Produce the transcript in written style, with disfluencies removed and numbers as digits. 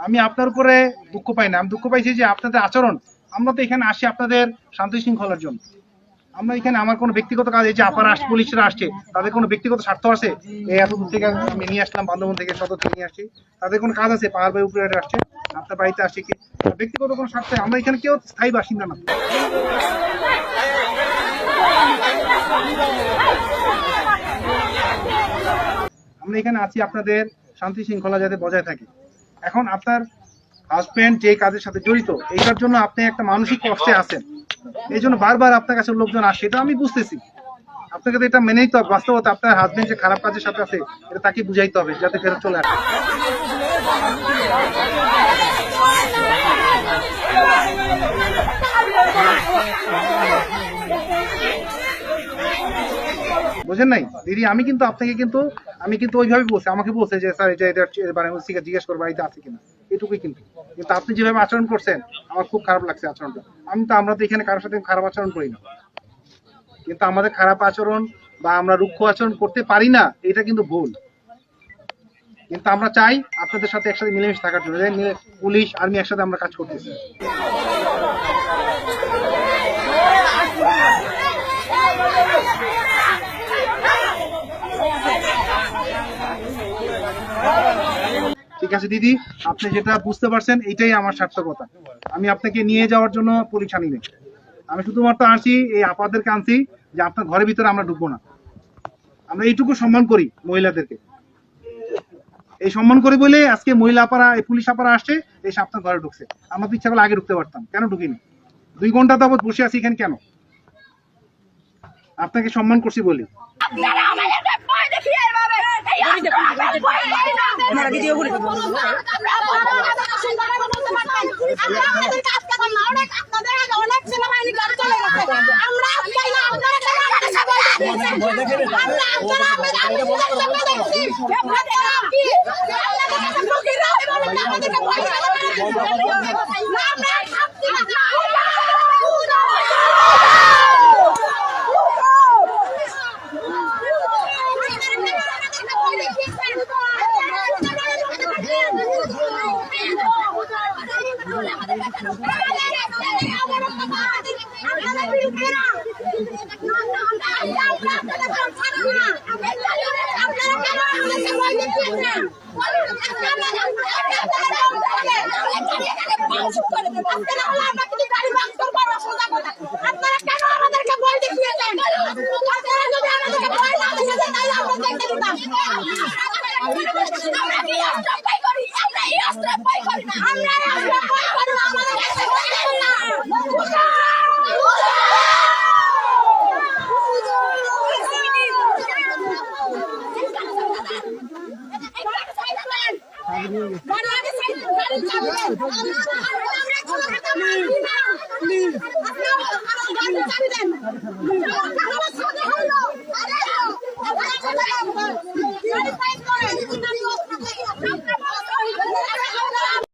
আমি আপনার উপরে দুঃখ পাই না, আমি দুঃখ পাইছি যে আপনাদের আচরণ। আমরা তো এখানে আসি আপনাদের শান্তি শৃঙ্খলার জন্য। আমরা এখানে আমার কোনো ব্যক্তিগত কাজ, এই যে আপার পুলিশরা আসছে তাদের কোনো ব্যক্তিগত স্বার্থ আছে? এই এত দূর থেকে আমি নিয়ে আসলাম, বান্ধবন থেকে সদর থেকে নিয়ে আসছি, তাদের কোনো কাজ আছে? পাহাড় বাই উপরে আসছে, আপনার বাড়িতে আসছে কি ব্যক্তিগত কোনো স্বার্থে? আমরা এখানে কেউ স্থায়ী বাসিন্দা না। আমরা এখানে আছি আপনাদের শান্তি শৃঙ্খলা যাতে বজায় থাকে। এখন আপনার হাজবেন্ড যে কাজের সাথে জড়িত, এইটার জন্য আপনি একটা মানসিক কষ্টে আছেন, এই জন্য বারবার আপনার কাছে লোকজন আসে, এটা আমি বুঝতেছি। আপনাকে তো এটা মেনে নিতে হবে, বাস্তবতা আপনার হাজবেন্ড যে খারাপ কাজের সাথে আছে এটা তাকে বুঝাইতে হবে যাতে ফেরত চলে আসে। বুঝেন নাই দিদি, আমি কিন্তু আপনাকে আমি কিন্তু ওইভাবে বলছি, আমাকে বলছে যে স্যার এটা জিজ্ঞেস করবো বাড়িতে আছে কিনা, এটুকুই। কিন্তু আপনি যেভাবে আচরণ করছেন আমার খুব খারাপ লাগছে আচরণটা। আমরা তো এখানে কারোর সাথে খারাপ আচরণ করি না, কিন্তু আমাদের খারাপ আচরণ বা আমরা রুক্ষ আচরণ করতে পারি না, এটা কিন্তু ভুল। কিন্তু আমরা চাই আপনাদের সাথে একসাথে মিলেমিশে থাকার জন্য। পুলিশ আর্মি একসাথে আমরা কাজ করতেছি। ঠিক আছে দিদি, আপনি যেটা বুঝতে পারছেন এটাই আমার সার্থকতা। আমি আপনাকে নিয়ে যাওয়ার জন্য পুলিশ আনি নাই, আমি শুধুমাত্র আনছি এই আপাদেরকে আনছি যে আপনার ঘরের ভিতরে আমরা ঢুকবো না। আমরা এইটুকু সম্মান করি মহিলাদেরকে, এই সম্মান করি বলে আজকে মহিলা আপারা, এই পুলিশ আপারা আসছে, এসে আপনার ঘরে ঢুকছে। আমরা তো ইচ্ছা করলে আগে ঢুকতে পারতাম, কেন ঢুকিনি? 2 ঘন্টা যাবত বসে আছি এখানে কেন? আপনাকে সম্মান করছি বলি। Please.